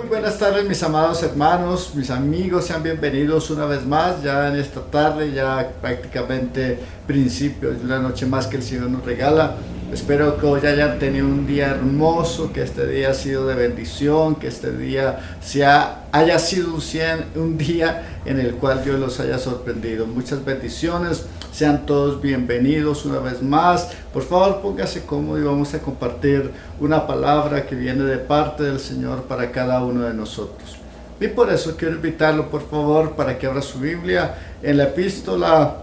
buenas tardes, mis amados hermanos, mis amigos, sean bienvenidos una vez más ya en esta tarde, ya prácticamente principios de una noche más que el Señor nos regala. Espero que hoy hayan tenido un día hermoso, que este día ha sido de bendición, que este día haya sido un día en el cual Dios los haya sorprendido. Muchas bendiciones, sean todos bienvenidos una vez más. Por favor, póngase cómodo y vamos a compartir una palabra que viene de parte del Señor para cada uno de nosotros. Y por eso quiero invitarlo, por favor, para que abra su Biblia en la Epístola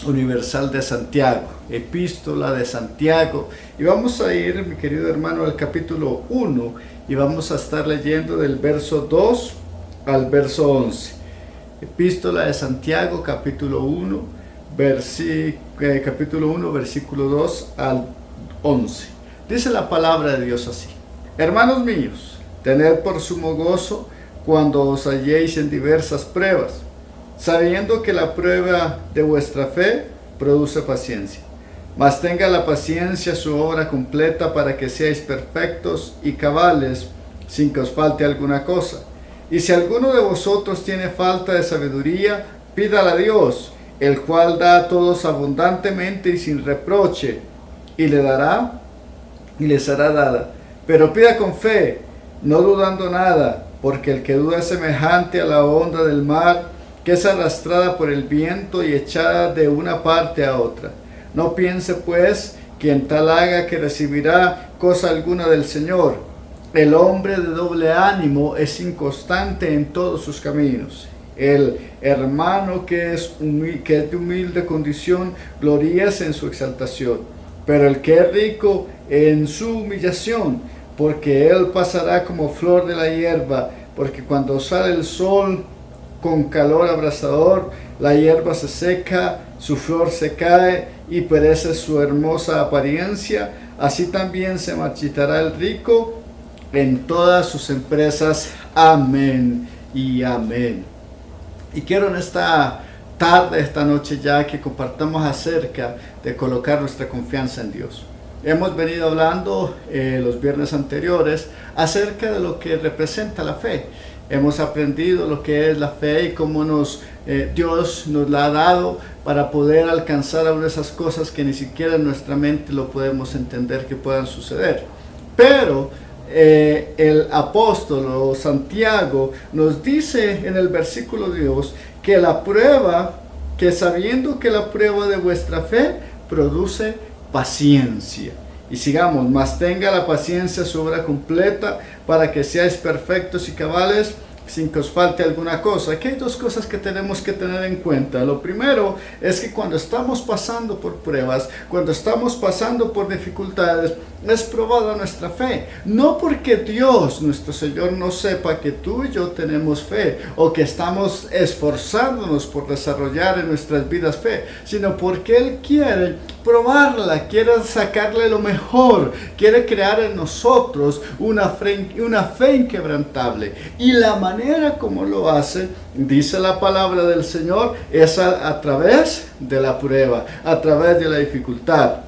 Universal de Santiago, Epístola de Santiago, y vamos a ir, mi querido hermano, al capítulo 1 y vamos a estar leyendo del verso 2 al verso 11. Epístola de Santiago, capítulo 1, versículo 2 al 11. Dice la palabra de Dios así: Hermanos míos, tened por sumo gozo cuando os halléis en diversas pruebas, sabiendo que la prueba de vuestra fe produce paciencia. Mas tenga la paciencia su obra completa, para que seáis perfectos y cabales, sin que os falte alguna cosa. Y si alguno de vosotros tiene falta de sabiduría, pídala a Dios, el cual da a todos abundantemente y sin reproche, y le dará, y les será dada. Pero pida con fe, no dudando nada, porque el que duda es semejante a la onda del mar, que es arrastrada por el viento y echada de una parte a otra. No piense pues quien tal haga que recibirá cosa alguna del Señor. El hombre de doble ánimo es inconstante en todos sus caminos. El hermano que es de humilde condición, gloríese en su exaltación. Pero el que es rico en su humillación, porque él pasará como flor de la hierba, porque cuando sale el sol con calor abrasador, la hierba se seca, su flor se cae y perece su hermosa apariencia. Así también se marchitará el rico en todas sus empresas. Amén y amén. Y quiero en esta tarde, esta noche ya, que compartamos acerca de colocar nuestra confianza en Dios. Hemos venido hablando los viernes anteriores acerca de lo que representa la fe. Hemos aprendido lo que es la fe y cómo Dios nos la ha dado para poder alcanzar a una de esas cosas que ni siquiera en nuestra mente lo podemos entender que puedan suceder. Pero el apóstol Santiago nos dice en el versículo 2 que la prueba, que sabiendo que la prueba de vuestra fe produce paciencia. Y sigamos: mas tenga la paciencia su obra completa, para que seáis perfectos y cabales, sin que os falte alguna cosa. Aquí hay dos cosas que tenemos que tener en cuenta. Lo primero es que cuando estamos pasando por pruebas, cuando estamos pasando por dificultades, es probada nuestra fe. No porque Dios, nuestro Señor, no sepa que tú y yo tenemos fe, o que estamos esforzándonos por desarrollar en nuestras vidas fe, sino porque Él quiere probarla, quiere sacarle lo mejor, quiere crear en nosotros una fe inquebrantable. Y la manera como lo hace, dice la palabra del Señor, es a través de la prueba, a través de la dificultad.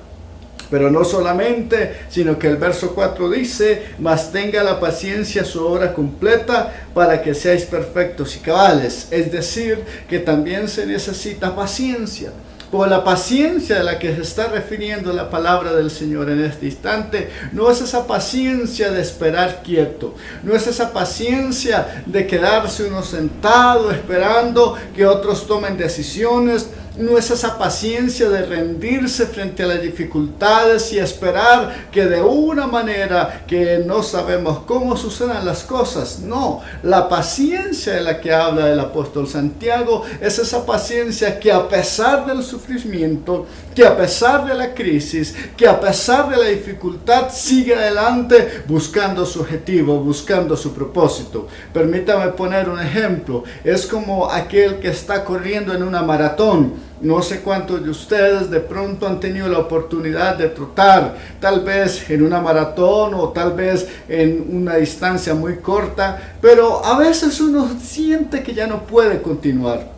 Pero no solamente, sino que el verso 4 dice: mas tenga la paciencia su obra completa, para que seáis perfectos y cabales. Es decir, que también se necesita paciencia. Por la paciencia a la que se está refiriendo la palabra del Señor en este instante, no es esa paciencia de esperar quieto, no es esa paciencia de quedarse uno sentado esperando que otros tomen decisiones, no es esa paciencia de rendirse frente a las dificultades y esperar que de una manera que no sabemos cómo sucedan las cosas. No, la paciencia de la que habla el apóstol Santiago es esa paciencia que, a pesar del sufrimiento, que a pesar de la crisis, que a pesar de la dificultad, sigue adelante buscando su objetivo, buscando su propósito. Permítame poner un ejemplo. Es como aquel que está corriendo en una maratón. No sé cuántos de ustedes de pronto han tenido la oportunidad de trotar, tal vez en una maratón o tal vez en una distancia muy corta, pero a veces uno siente que ya no puede continuar.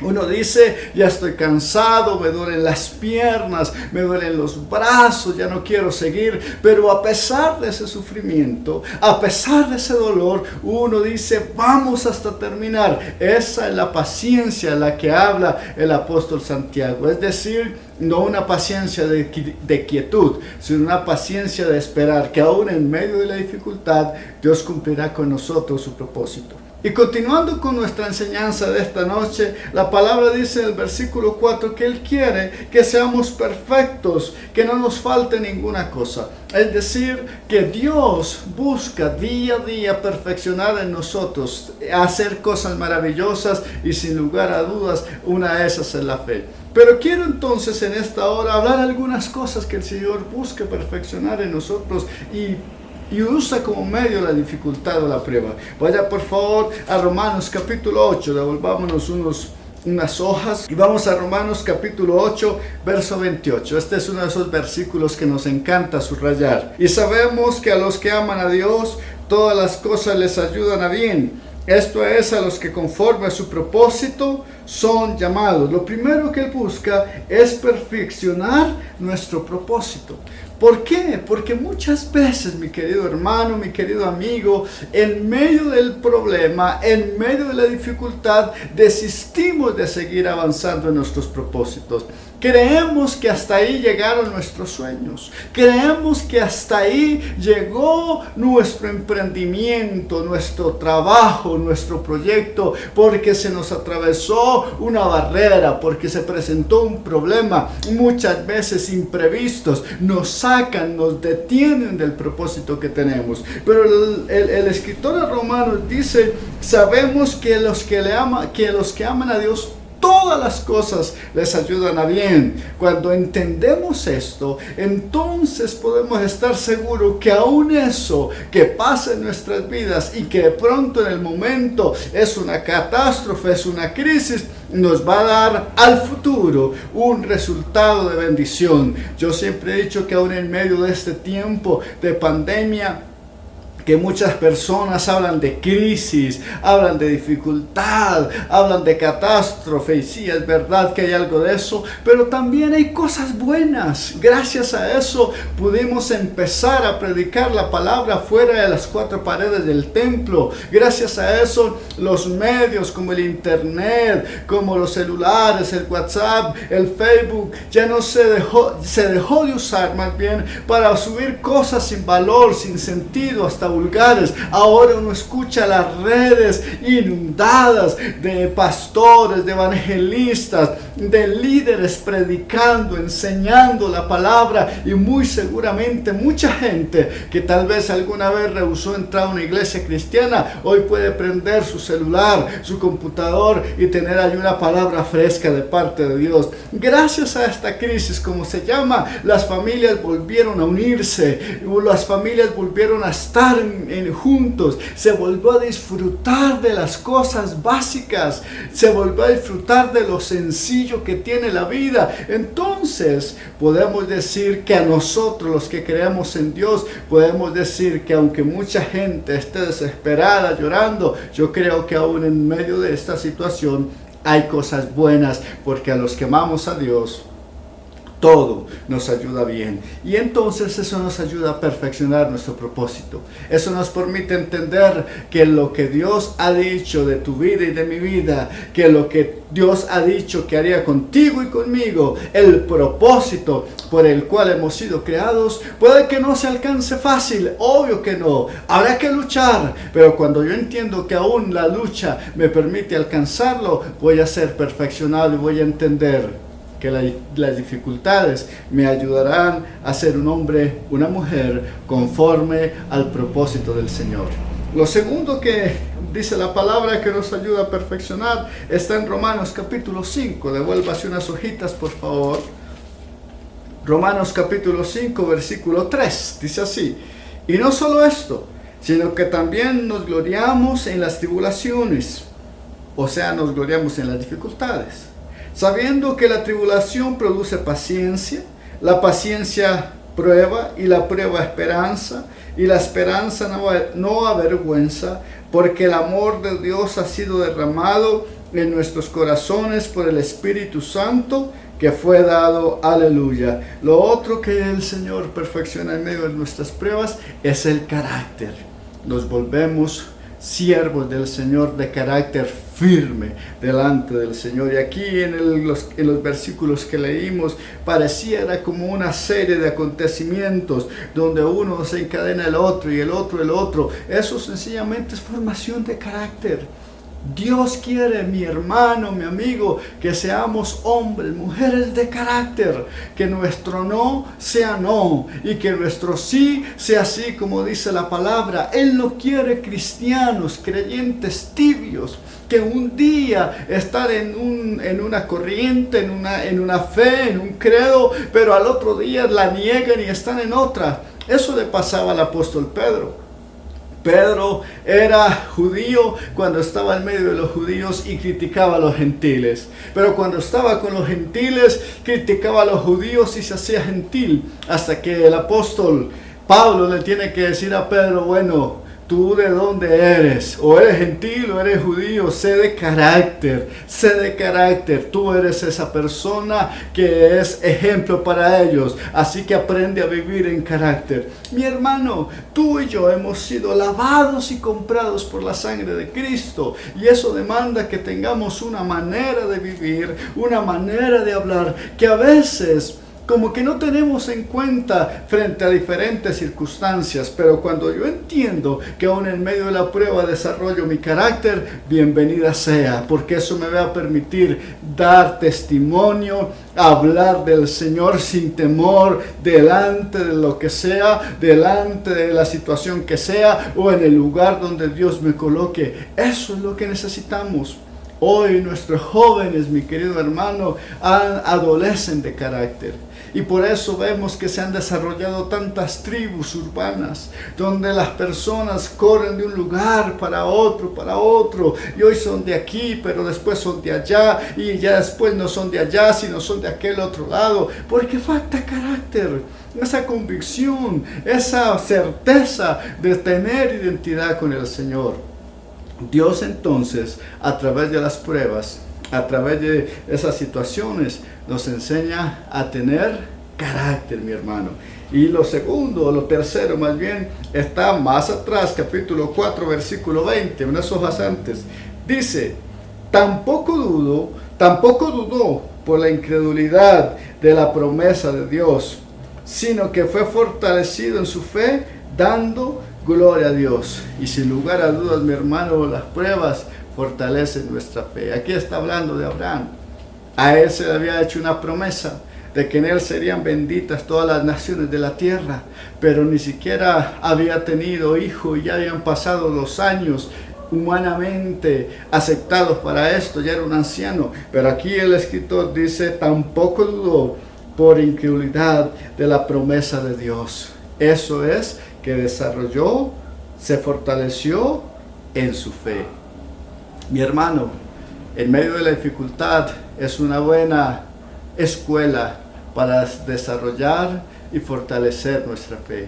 Uno dice, ya estoy cansado, me duelen las piernas, me duelen los brazos, ya no quiero seguir. Pero a pesar de ese sufrimiento, a pesar de ese dolor, uno dice, vamos hasta terminar. Esa es la paciencia la que habla el apóstol Santiago. Es decir, no una paciencia de quietud, sino una paciencia de esperar que aún en medio de la dificultad, Dios cumplirá con nosotros su propósito. Y continuando con nuestra enseñanza de esta noche, la palabra dice en el versículo 4 que Él quiere que seamos perfectos, que no nos falte ninguna cosa. Es decir, que Dios busca día a día perfeccionar en nosotros, hacer cosas maravillosas y sin lugar a dudas, una de esas es la fe. Pero quiero entonces en esta hora hablar algunas cosas que el Señor busca perfeccionar en nosotros y usa como medio la dificultad o la prueba. Vaya por favor a Romanos capítulo 8, devolvámonos unas hojas y vamos a Romanos capítulo 8, verso 28. Este es uno de esos versículos que nos encanta subrayar. Y sabemos que a los que aman a Dios, todas las cosas les ayudan a bien. Esto es, a los que conforme a su propósito son llamados. Lo primero que Él busca es perfeccionar nuestro propósito. ¿Por qué? Porque muchas veces, mi querido hermano, mi querido amigo, en medio del problema, en medio de la dificultad, desistimos de seguir avanzando en nuestros propósitos. Creemos que hasta ahí llegaron nuestros sueños. Creemos que hasta ahí llegó nuestro emprendimiento, nuestro trabajo, nuestro proyecto, porque se nos atravesó una barrera, porque se presentó un problema, muchas veces imprevistos, nos sacan, nos detienen del propósito que tenemos. Pero el escritor de Romanos dice, sabemos que los que aman a Dios, todas las cosas les ayudan a bien. Cuando entendemos esto, entonces podemos estar seguros que aún eso que pasa en nuestras vidas y que de pronto en el momento es una catástrofe, es una crisis, nos va a dar al futuro un resultado de bendición. Yo siempre he dicho que aún en medio de este tiempo de pandemia, que muchas personas hablan de crisis, hablan de dificultad, hablan de catástrofe, y sí, es verdad que hay algo de eso, pero también hay cosas buenas. Gracias a eso pudimos empezar a predicar la palabra fuera de las cuatro paredes del templo. Gracias a eso los medios como el internet, como los celulares, el WhatsApp, el Facebook, ya no se dejó de usar más bien para subir cosas sin valor, sin sentido, hasta vulgares. Ahora uno escucha las redes inundadas de pastores, de evangelistas, de líderes predicando, enseñando la palabra, y muy seguramente mucha gente que tal vez alguna vez rehusó entrar a una iglesia cristiana, hoy puede prender su celular, su computador y tener ahí una palabra fresca de parte de Dios. Gracias a esta crisis, como se llama, las familias volvieron a unirse, las familias volvieron a estar juntos, se volvió a disfrutar de las cosas básicas, se volvió a disfrutar de lo sencillo que tiene la vida. Entonces podemos decir que a nosotros, los que creemos en Dios, podemos decir que aunque mucha gente esté desesperada, llorando, yo creo que aún en medio de esta situación hay cosas buenas, porque a los que amamos a Dios, todo nos ayuda bien. Y entonces eso nos ayuda a perfeccionar nuestro propósito. Eso nos permite entender que lo que Dios ha dicho de tu vida y de mi vida, que lo que Dios ha dicho que haría contigo y conmigo, el propósito por el cual hemos sido creados, puede que no se alcance fácil, obvio que no, habrá que luchar, pero cuando yo entiendo que aún la lucha me permite alcanzarlo, voy a ser perfeccionado y voy a entender que las dificultades me ayudarán a ser un hombre, una mujer conforme al propósito del Señor. Lo segundo que dice la palabra que nos ayuda a perfeccionar está en Romanos capítulo 5. Devuélvase unas hojitas, por favor. Romanos capítulo 5, versículo 3. Dice así: y no solo esto, sino que también nos gloriamos en las tribulaciones. O sea, nos gloriamos en las dificultades, sabiendo que la tribulación produce paciencia, la paciencia prueba, y la prueba esperanza, y la esperanza no avergüenza, porque el amor de Dios ha sido derramado en nuestros corazones por el Espíritu Santo que fue dado. Aleluya. Lo otro que el Señor perfecciona en medio de nuestras pruebas es el carácter. Nos volvemos siervos del Señor de carácter firme delante del Señor. Y aquí en los versículos que leímos pareciera como una serie de acontecimientos donde uno desencadena el otro y el otro el otro. Eso sencillamente es formación de carácter. Dios quiere, mi hermano, mi amigo, que seamos hombres, mujeres de carácter, que nuestro no sea no y que nuestro sí sea sí, como dice la palabra. Él no quiere cristianos, creyentes tibios, que un día están en una corriente, en una fe, en un credo, pero al otro día la niegan y están en otra. Eso le pasaba al apóstol Pedro. Pedro era judío cuando estaba en medio de los judíos y criticaba a los gentiles. Pero cuando estaba con los gentiles, criticaba a los judíos y se hacía gentil. Hasta que el apóstol Pablo le tiene que decir a Pedro, bueno, ¿tú de dónde eres? O eres gentil o eres judío. Sé de carácter, sé de carácter. Tú eres esa persona que es ejemplo para ellos. Así que aprende a vivir en carácter. Mi hermano, tú y yo hemos sido lavados y comprados por la sangre de Cristo. Y eso demanda que tengamos una manera de vivir, una manera de hablar, que a veces como que no tenemos en cuenta frente a diferentes circunstancias, pero cuando yo entiendo que aún en medio de la prueba desarrollo mi carácter, bienvenida sea, porque eso me va a permitir dar testimonio, hablar del Señor sin temor, delante de lo que sea, delante de la situación que sea, o en el lugar donde Dios me coloque. Eso es lo que necesitamos. Hoy nuestros jóvenes, mi querido hermano, adolecen de carácter. Y por eso vemos que se han desarrollado tantas tribus urbanas, donde las personas corren de un lugar para otro, y hoy son de aquí, pero después son de allá, y ya después no son de allá, sino son de aquel otro lado, porque falta carácter, esa convicción, esa certeza de tener identidad con el Señor. Dios entonces, a través de las pruebas, a través de esas situaciones, nos enseña a tener carácter, mi hermano. Y lo segundo, o lo tercero más bien, está más atrás, capítulo 4, versículo 20, unas hojas antes. Dice, tampoco dudó por la incredulidad de la promesa de Dios, sino que fue fortalecido en su fe, dando gloria a Dios. Y sin lugar a dudas, mi hermano, las pruebas fortalecen nuestra fe. Aquí está hablando de Abraham. A él se le había hecho una promesa de que en él serían benditas todas las naciones de la tierra, pero ni siquiera había tenido hijo y ya habían pasado los años humanamente aceptados para esto, ya era un anciano. Pero aquí el escritor dice, tampoco dudó por incredulidad de la promesa de Dios. Eso es, que desarrolló, se fortaleció en su fe. Mi hermano, en medio de la dificultad es una buena escuela para desarrollar y fortalecer nuestra fe.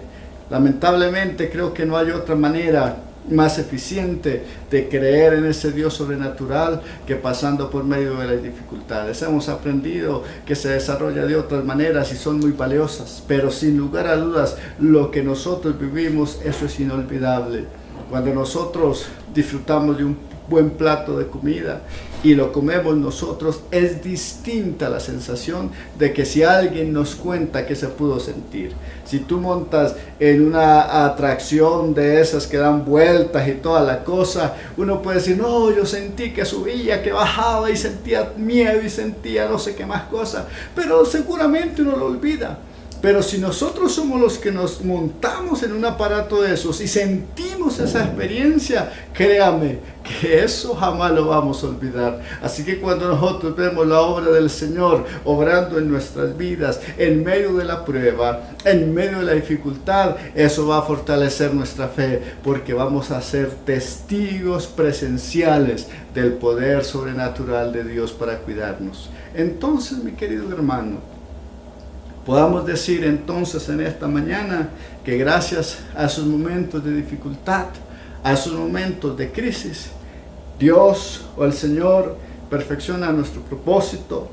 Lamentablemente creo que no hay otra manera más eficiente de creer en ese Dios sobrenatural que pasando por medio de las dificultades. Hemos aprendido que se desarrolla de otras maneras y son muy valiosas, pero sin lugar a dudas lo que nosotros vivimos, eso es inolvidable. Cuando nosotros disfrutamos de un buen plato de comida y lo comemos nosotros, es distinta la sensación de que si alguien nos cuenta que se pudo sentir. Si tú montas en una atracción de esas que dan vueltas y toda la cosa, uno puede decir, no, yo sentí que subía, que bajaba y sentía miedo y sentía no sé qué más cosas, pero seguramente uno lo olvida. Pero si nosotros somos los que nos montamos en un aparato de esos y sentimos esa experiencia, créame que eso jamás lo vamos a olvidar. Así que cuando nosotros vemos la obra del Señor obrando en nuestras vidas, en medio de la prueba, en medio de la dificultad, eso va a fortalecer nuestra fe, porque vamos a ser testigos presenciales del poder sobrenatural de Dios para cuidarnos. Entonces, mi querido hermano, podamos decir entonces en esta mañana que gracias a esos momentos de dificultad, a esos momentos de crisis, Dios o el Señor perfecciona nuestro propósito,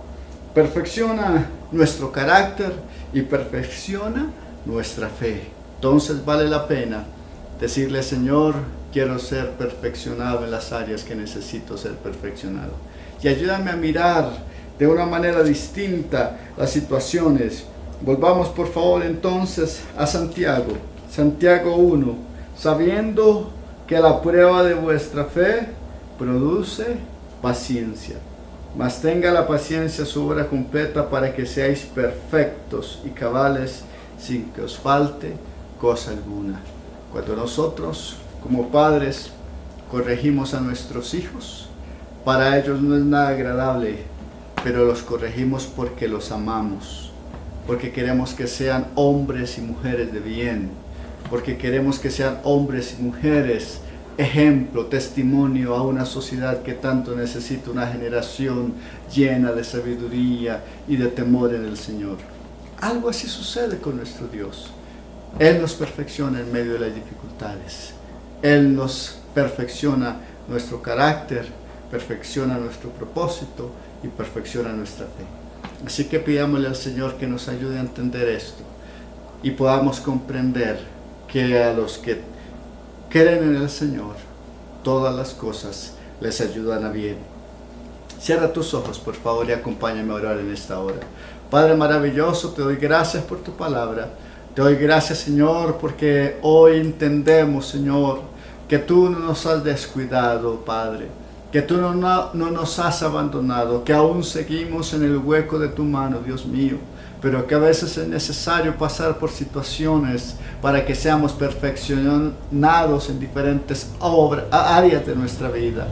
perfecciona nuestro carácter y perfecciona nuestra fe. Entonces vale la pena decirle: Señor, quiero ser perfeccionado en las áreas que necesito ser perfeccionado. Y ayúdame a mirar de una manera distinta las situaciones. Volvamos por favor entonces a Santiago. Santiago 1. Sabiendo que la prueba de vuestra fe produce paciencia. Mas tenga la paciencia su obra completa, para que seáis perfectos y cabales, sin que os falte cosa alguna. Cuando nosotros como padres corregimos a nuestros hijos, para ellos no es nada agradable, pero los corregimos porque los amamos, porque queremos que sean hombres y mujeres de bien, porque queremos que sean hombres y mujeres ejemplo, testimonio a una sociedad que tanto necesita una generación llena de sabiduría y de temor en el Señor. Algo así sucede con nuestro Dios. Él nos perfecciona en medio de las dificultades. Él nos perfecciona nuestro carácter, perfecciona nuestro propósito y perfecciona nuestra fe. Así que pidámosle al Señor que nos ayude a entender esto y podamos comprender que a los que creen en el Señor, todas las cosas les ayudan a bien. Cierra tus ojos, por favor, y acompáñame a orar en esta hora. Padre maravilloso, te doy gracias por tu palabra. Te doy gracias, Señor, porque hoy entendemos, Señor, que tú no nos has descuidado, Padre, que tú no nos has abandonado, que aún seguimos en el hueco de tu mano, Dios mío, pero que a veces es necesario pasar por situaciones para que seamos perfeccionados en diferentes áreas de nuestra vida,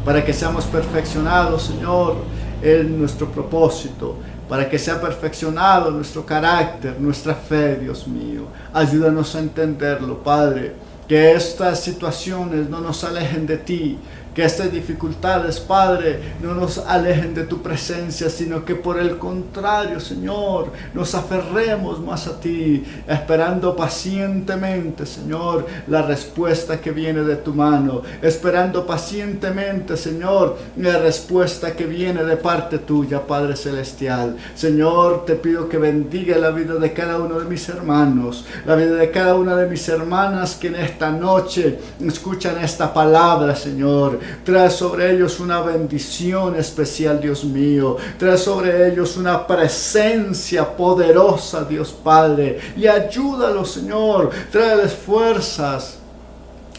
para que seamos perfeccionados, Señor, en nuestro propósito, para que sea perfeccionado nuestro carácter, nuestra fe, Dios mío. Ayúdanos a entenderlo, Padre, que estas situaciones no nos alejen de ti, que estas dificultades, Padre, no nos alejen de tu presencia, sino que por el contrario, Señor, nos aferremos más a ti, esperando pacientemente, Señor, la respuesta que viene de tu mano, esperando pacientemente, Señor, la respuesta que viene de parte tuya, Padre Celestial. Señor, te pido que bendiga la vida de cada uno de mis hermanos, la vida de cada una de mis hermanas que en esta noche escuchan esta palabra, Señor. Trae sobre ellos una bendición especial, Dios mío. Trae sobre ellos una presencia poderosa, Dios Padre. Y ayúdalos, Señor. Tráeles fuerzas.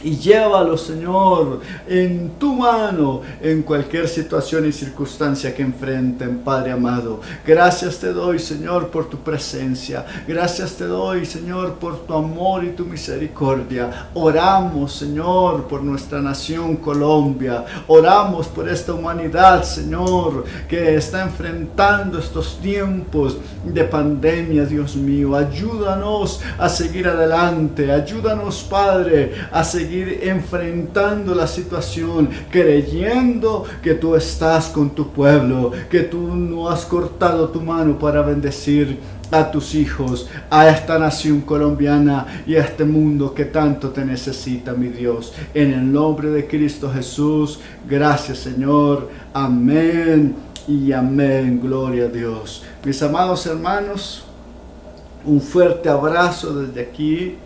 Y llévalo, Señor, en tu mano, en cualquier situación y circunstancia que enfrenten, Padre amado. Gracias te doy, Señor, por tu presencia. Gracias te doy, Señor, por tu amor y tu misericordia. Oramos, Señor, por nuestra nación Colombia. Oramos por esta humanidad, Señor, que está enfrentando estos tiempos de pandemia, Dios mío. Ayúdanos a seguir adelante. Ayúdanos, Padre, a seguir enfrentando la situación, creyendo que tú estás con tu pueblo, que tú no has cortado tu mano para bendecir a tus hijos, a esta nación colombiana y a este mundo que tanto te necesita, mi Dios. En el nombre de Cristo Jesús, gracias, Señor. Amén y amén. Gloria a Dios. Mis amados hermanos, un fuerte abrazo desde aquí.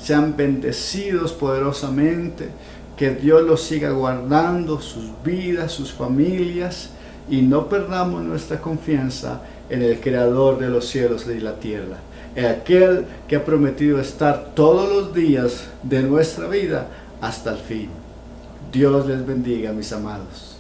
Sean bendecidos poderosamente, que Dios los siga guardando, sus vidas, sus familias, y no perdamos nuestra confianza en el Creador de los cielos y la tierra, en aquel que ha prometido estar todos los días de nuestra vida hasta el fin. Dios les bendiga, mis amados.